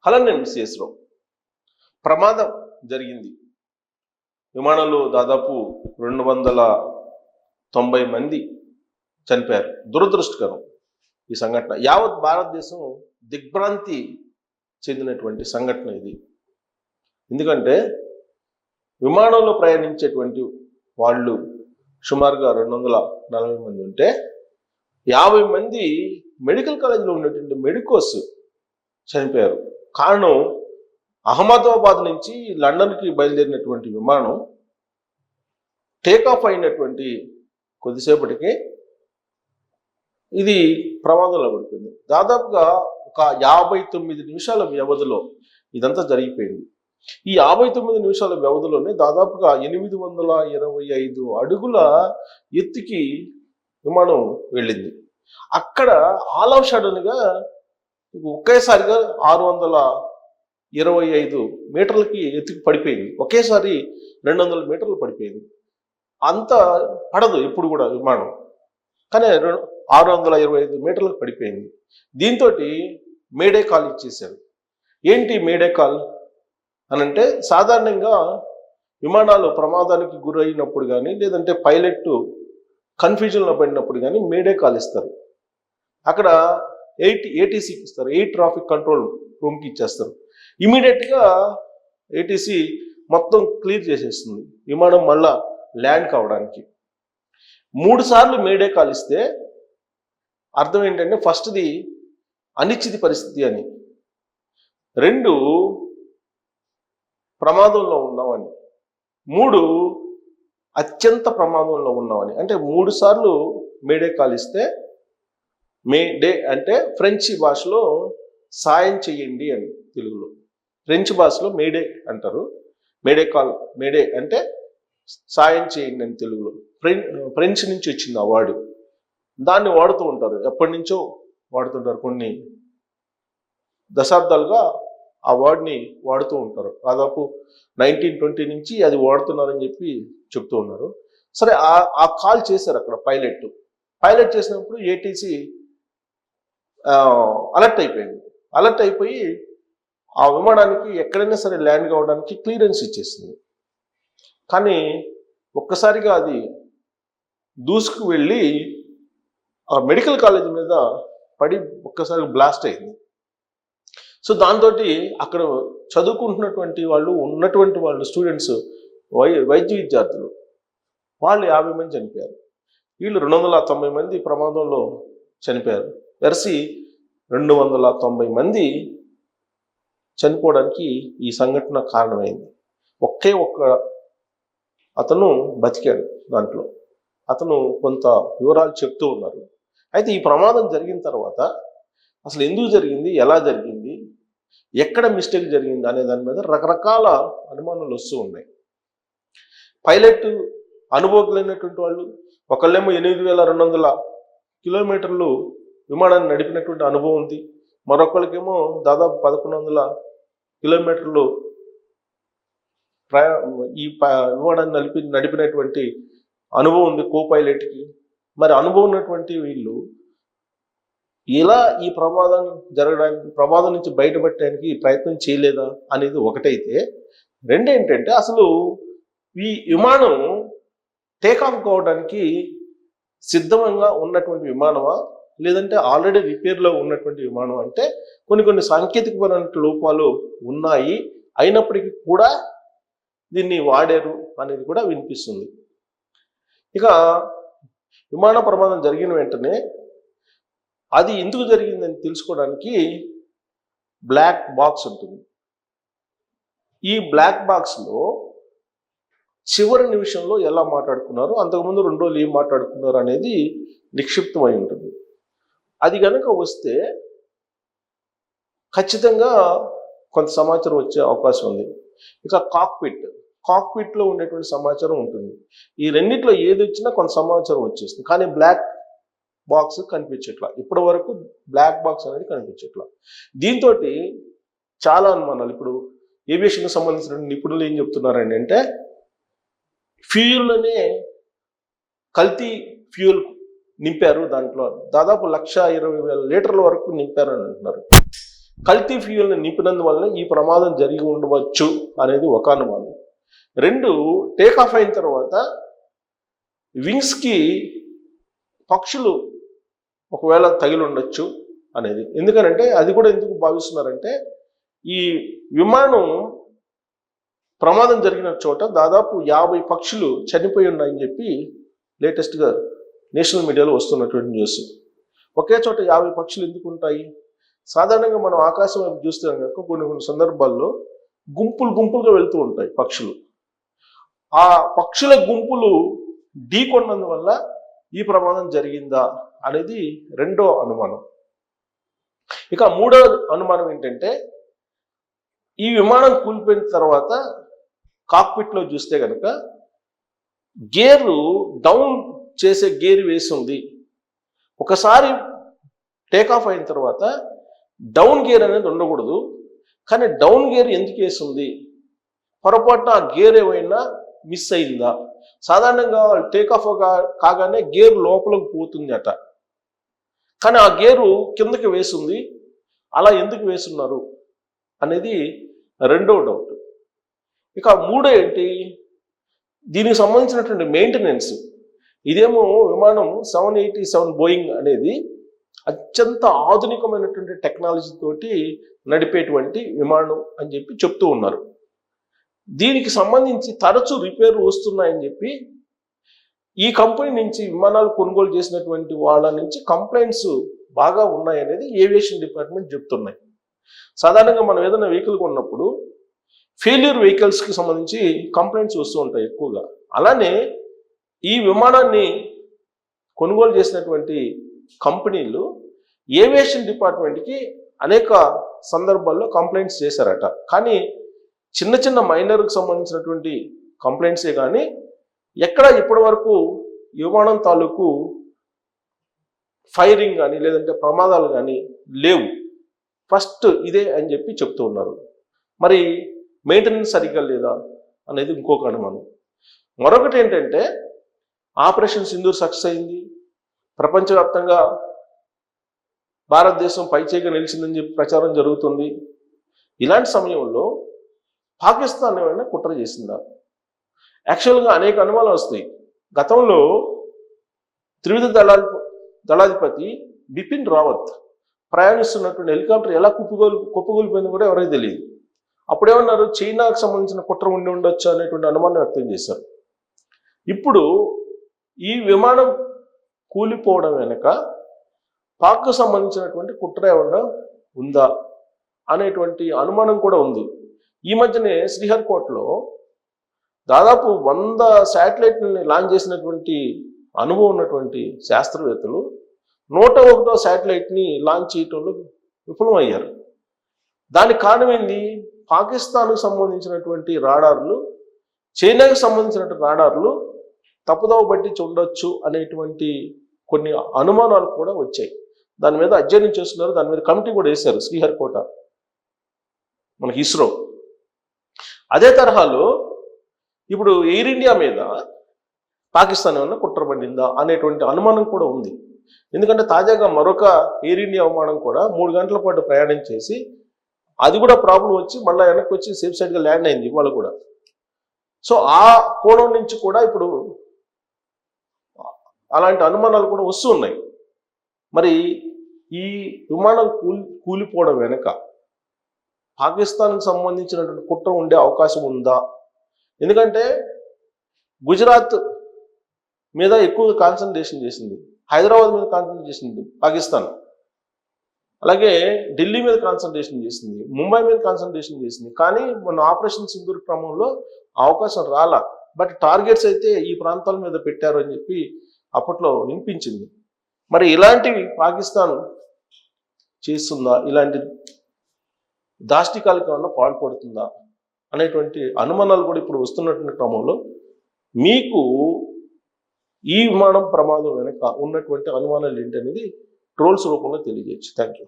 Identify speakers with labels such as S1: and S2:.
S1: Hello, నేను CS రావు. ప్రమాదం జరిగింది. విమానంలో దాదాపు 290 మంది చనిపోయారు. దురదృష్టకరం ఈ సంఘటన. యావత్ భారతదేశం దిగ్భ్రాంతి చెందినటువంటి సంఘటన ఇది. ఎందుకంటే విమానంలో ప్రయాణించేటువంటి వాళ్ళు సుమారుగా 240 మంది ఉంటే 50 మంది మెడికల్ కాలేజీలో ఉన్నటువంటి మెడికోస్ చనిపోయారు. కారణం, అహ్మదాబాద్ నుంచి లండన్కి బయలుదేరినటువంటి విమానం టేకాఫ్ అయినటువంటి కొద్దిసేపటికి ఇది ప్రమాదంలో పడిపోయింది. దాదాపుగా ఒక 59 నిమిషాల వ్యవధిలో ఇదంతా జరిగిపోయింది. ఈ 59 నిమిషాల వ్యవధిలోనే దాదాపుగా 825 అడుగుల ఎత్తుకి విమానం వెళ్ళింది. అక్కడ ఆల్ ఆఫ్ సడన్గా ఒకేసారిగా 625 మీటర్లకి ఎత్తుకు పడిపోయింది. ఒకేసారి 200 మీటర్లు పడిపోయింది. అంత పడదు ఎప్పుడు కూడా విమానం, కానీ 625 మీటర్లకు పడిపోయింది. దీంతో మేడే కాల్ ఇచ్చేశారు. ఏంటి మేడే కాల్ అనంటే, సాధారణంగా విమానాలు ప్రమాదానికి గురైనప్పుడు కానీ లేదంటే పైలట్ కన్ఫ్యూజన్లో పడినప్పుడు కానీ మేడే కాల్ ఇస్తారు. అక్కడ ఏటీసీకి ఇస్తారు, ఎయిర్ ట్రాఫిక్ కంట్రోల్ రూమ్కి ఇచ్చేస్తారు. ఇమీడియట్గా ఏటీసీ మొత్తం క్లియర్ చేసేస్తుంది విమానం మళ్ళా ల్యాండ్ కావడానికి. 3 సార్లు మేడే కాల్ ఇస్తే అర్థం ఏంటంటే, ఫస్ట్ది అనిశ్చిత పరిస్థితి అని, 2 ప్రమాదంలో ఉన్నామని, 3 అత్యంత ప్రమాదంలో ఉన్నామని. అంటే 3 సార్లు మేడే కాల్ ఇస్తే, మే డే అంటే ఫ్రెంచ్ భాషలో సాయం చెయ్యండి అని తెలుగులో, ఫ్రెంచ్ భాషలో మేడే అంటారు. మేడే కాల్, మేడే అంటే సాయం చేయండి అని తెలుగులో. ఫ్రెంచ్ నుంచి వచ్చింది ఆ వర్డ్. దాన్ని వాడుతూ ఉంటారు, ఎప్పటి నుంచో వాడుతుంటారు. కొన్ని దశాబ్దాలుగా ఆ వర్డ్ని వాడుతూ ఉంటారు. దాదాపు 1920 నుంచి అది వాడుతున్నారని చెప్పి చెప్తూ ఉన్నారు. సరే, ఆ కాల్ చేశారు అక్కడ పైలట్ చేసినప్పుడు ఏటీసీ అలర్ట్ అయిపోయింది. అలర్ట్ అయిపోయి ఆ విమానానికి ఎక్కడైనా సరే ల్యాండ్ కావడానికి క్లియరెన్స్ ఇచ్చేసింది. కానీ ఒక్కసారిగా అది దూసుకు వెళ్ళి ఆ మెడికల్ కాలేజ్ మీద పడి ఒక్కసారి బ్లాస్ట్ అయింది. సో దాంతో అక్కడ చదువుకుంటున్నటువంటి వాళ్ళు స్టూడెంట్స్, వైద్య విద్యార్థులు, వాళ్ళు 50 మంది చనిపోయారు. వీళ్ళు 290 మంది ప్రమాదంలో చనిపోయారు. వెరసి 290 మంది చనిపోవడానికి ఈ సంఘటన కారణమైంది. ఒక్క అతను బతికాడు. దాంట్లో అతను కొంత వివరాలు చెప్తూ ఉన్నారు. అయితే ఈ ప్రమాదం జరిగిన తర్వాత అసలు ఎందుకు జరిగింది, ఎలా జరిగింది, ఎక్కడ మిస్టేక్ జరిగింది అనే దాని మీద రకరకాల అనుమానాలు వస్తూ ఉన్నాయి. పైలట్ అనుభవజ్ఞులైనటువంటి వాళ్ళు, ఒకళ్ళేమో 8200 కిలోమీటర్లు విమానాన్ని నడిపినటువంటి అనుభవం ఉంది. మరొకరికేమో దాదాపు 1100 కిలోమీటర్లు ఈ విమానాన్ని నడిపినటువంటి అనుభవం ఉంది కో పైలట్కి. మరి అనుభవం ఉన్నటువంటి వీళ్ళు ఎలా ఈ ప్రమాదం నుంచి బయటపడటానికి ప్రయత్నం చేయలేదా అనేది ఒకటైతే, రెండేంటంటే అసలు ఈ విమానం టేకాఫ్ కావడానికి సిద్ధంగా ఉన్నటువంటి విమానమా, లేదంటే ఆల్రెడీ రిపేర్లో ఉన్నటువంటి విమానం అంటే కొన్ని సాంకేతికపరమైన లోపాలు ఉన్నాయి. అయినప్పటికీ కూడా దీన్ని వాడారు అనేది కూడా వినిపిస్తుంది. ఇక విమాన ప్రమాదం జరిగిన వెంటనే అది ఎందుకు జరిగిందని తెలుసుకోవడానికి బ్లాక్ బాక్స్ ఉంటుంది. ఈ బ్లాక్ బాక్స్లో చివరి నిమిషంలో ఎలా మాట్లాడుకున్నారు, అంతకుముందు 2 రోజులు ఏం మాట్లాడుకున్నారు అనేది నిక్షిప్తమై ఉంటుంది. అది కనుక వస్తే ఖచ్చితంగా కొంత సమాచారం వచ్చే అవకాశం ఉంది. ఇక కాక్పిట్లో ఉండేటువంటి సమాచారం ఉంటుంది. ఈ రెండిట్లో ఏది వచ్చినా కొంత సమాచారం వచ్చేస్తుంది. కానీ బ్లాక్ బాక్స్ కనిపించట్లా. ఇప్పటి వరకు బ్లాక్ బాక్స్ అనేది కనిపించట్లా. దీంతో చాలా అనుమానాలు. ఇప్పుడు ఏవియేషన్కి సంబంధించిన నిపుణులు ఏం చెప్తున్నారండి అంటే, ఫ్యూయల్లోనే కల్తీ ఫ్యూయల్ నింపారు. దాంట్లో దాదాపు 1,20,000 లీటర్ల వరకు నింపారని అంటున్నారు. కల్తీ ఫ్యూయల్ని నింపినందువల్ల ఈ ప్రమాదం జరిగి ఉండవచ్చు అనేది ఒక అనుమానం. 2, టేక్ ఆఫ్ అయిన తర్వాత వింగ్స్కి పక్షులు ఒకవేళ తగిలి ఉండొచ్చు అనేది. ఎందుకనంటే అది కూడా ఎందుకు భావిస్తున్నారంటే ఈ విమానం ప్రమాదం జరిగిన చోట దాదాపు 50 పక్షులు చనిపోయి ఉన్నాయని చెప్పి లేటెస్ట్గా నేషనల్ మీడియాలో వస్తున్నటువంటి న్యూస్. ఒకే చోట 50 పక్షులు ఎందుకు ఉంటాయి? సాధారణంగా మనం ఆకాశం వైపు చూస్తే కనుక కొన్ని సందర్భాల్లో గుంపులుగా వెళ్తూ ఉంటాయి పక్షులు. ఆ పక్షుల గుంపులు ఢీకొన్నందువల్ల ఈ ప్రమాదం జరిగిందా అనేది రెండో అనుమానం. ఇక మూడో అనుమానం ఏంటంటే ఈ విమానం కూలిపోయిన తర్వాత కాక్పిట్లో చూస్తే కనుక గేరు డౌన్ చేసే గేర్ వేసి ఉంది. ఒకసారి టేకాఫ్ అయిన తర్వాత డౌన్ గేర్ అనేది ఉండకూడదు, కానీ డౌన్ గేర్ ఎందుకు వేసింది? పొరపాటున ఆ గేర్ ఏమైనా మిస్ అయిందా? సాధారణంగా టేకాఫ్ కాగానే గేర్ లోపలికి పోతుంది అట, కానీ ఆ గేరు కిందకి వేసింది. అలా ఎందుకు వేస్తున్నారు అనేది రెండో డౌట్. ఇక మూడో ఏంటి, దీనికి సంబంధించినటువంటి మెయింటెనెన్స్. ఇదేమో విమానం 787 బోయింగ్ అనేది అత్యంత ఆధునికమైనటువంటి టెక్నాలజీ తోటి నడిపేటువంటి విమానం అని చెప్పి చెప్తూ ఉన్నారు. దీనికి సంబంధించి తరచూ రిపేర్లు వస్తున్నాయని చెప్పి ఈ కంపెనీ నుంచి విమానాలు కొనుగోలు చేసినటువంటి వాళ్ళ నుంచి కంప్లైంట్స్ బాగా ఉన్నాయనేది ఏవియేషన్ డిపార్ట్మెంట్ చెప్తున్నాయి. సాధారణంగా మనం ఏదైనా వెహికల్ కొన్నప్పుడు ఫెయిల్యూర్ వెహికల్స్కి సంబంధించి కంప్లైంట్స్ వస్తూ ఉంటాయి ఎక్కువగా. అలానే ఈ విమానాన్ని కొనుగోలు చేసినటువంటి కంపెనీలు ఏవియేషన్ డిపార్ట్మెంట్కి అనేక సందర్భాల్లో కంప్లైంట్స్ చేశారట. కానీ చిన్న మైనర్కి సంబంధించినటువంటి కంప్లైంట్సే కానీ ఎక్కడ ఇప్పటి వరకు విమానం తాలూకు ఫైరింగ్ కానీ లేదంటే ప్రమాదాలు కానీ లేవు. ఫస్ట్ ఇదే అని చెప్పి చెప్తూ ఉన్నారు. మరి మెయింటెనెన్స్ సరిగ్గా లేదా అనేది ఇంకొక అనుమానం. మరొకటి ఏంటంటే ఆపరేషన్ సింధూర్ సక్సెస్ అయింది, ప్రపంచవ్యాప్తంగా భారతదేశం పైచేయిగా నిలిచిందని చెప్పి ప్రచారం జరుగుతుంది. ఇలాంటి సమయంలో పాకిస్తాన్ ఏమైనా కుట్ర చేసిందా? యాక్చువల్గా అనేక అనుమానాలు వస్తాయి. గతంలో త్రివిధ దళాధిపతి బిపిన్ రావత్ ప్రయాణిస్తున్నటువంటి హెలికాప్టర్ ఎలా కుప్పగూలిపోయిందో కూడా ఎవరైతే తెలియదు. అప్పుడేమన్నారు, చైనాకు సంబంధించిన కుట్ర ఉండి ఉండొచ్చు అనేటువంటి అనుమానం వ్యక్తం చేశారు. ఇప్పుడు ఈ విమానం కూలిపోవడం వెనుక పాక్కు సంబంధించినటువంటి కుట్ర ఏమన్నా ఉందా అనేటువంటి అనుమానం కూడా ఉంది. ఈ మధ్యనే శ్రీహరికోటలో దాదాపు 100 శాటిలైట్ని లాంచ్ చేసినటువంటి అనుభవం ఉన్నటువంటి శాస్త్రవేత్తలు 101వ శాటిలైట్ని లాంచ్ చేయటంలో విఫలమయ్యారు. దానికి కారణం ఏంది? పాకిస్తాన్కు సంబంధించినటువంటి రాడార్లు, చైనాకు సంబంధించినటువంటి రాడార్లు తప్పుదోవ పట్టించి ఉండొచ్చు అనేటువంటి కొన్ని అనుమానాలు కూడా వచ్చాయి. దాని మీద అధ్యయనం చేస్తున్నారు. దాని మీద కమిటీ కూడా వేశారు శ్రీహరికోట మనకి ఇస్రో. అదే తరహాలో ఇప్పుడు ఎయిర్ ఇండియా మీద పాకిస్తాన్ ఏమన్నా కుట్ర పడిందా అనేటువంటి అనుమానం కూడా ఉంది. ఎందుకంటే తాజాగా మరొక ఎయిర్ ఇండియా విమానం కూడా 3 గంటల పాటు ప్రయాణం చేసి అది కూడా ప్రాబ్లం వచ్చి మళ్ళీ వెనక్కి వచ్చి సేఫ్ సైడ్గా ల్యాండ్ అయింది ఇవాళ కూడా. సో ఆ కోణం నుంచి కూడా ఇప్పుడు అలాంటి అనుమానాలు కూడా వస్తూ ఉన్నాయి. మరి ఈ విమానం కూలిపోవడం వెనుక పాకిస్తాన్కి సంబంధించినటువంటి కుట్ర ఉండే అవకాశం ఉందా? ఎందుకంటే గుజరాత్ మీద ఎక్కువగా కాన్సన్ట్రేషన్ చేసింది, హైదరాబాద్ మీద కాన్సన్ట్రేట్ చేసింది పాకిస్తాన్, అలాగే ఢిల్లీ మీద కాన్సన్ట్రేషన్ చేసింది, ముంబై మీద కాన్సన్ట్రేషన్ చేసింది. కానీ మన ఆపరేషన్ సింధూర్ క్రమంలో అవకాశం రాలా. బట్ టార్గెట్స్ అయితే ఈ ప్రాంతాల మీద పెట్టారు అని చెప్పి అప్పట్లో వినిపించింది. మరి ఇలాంటివి పాకిస్తాన్ చేస్తుందా, ఇలాంటి దాష్టికాలకు ఏమన్నా పాల్పడుతుందా అనేటువంటి అనుమానాలు కూడా ఇప్పుడు వస్తున్నటువంటి క్రమంలో మీకు ఈ విమానం ప్రమాదం వెనక ఉన్నటువంటి అనుమానాలు ఏంటనేది ట్రోల్స్ రూపంలో తెలియజేయచ్చు. Thank you.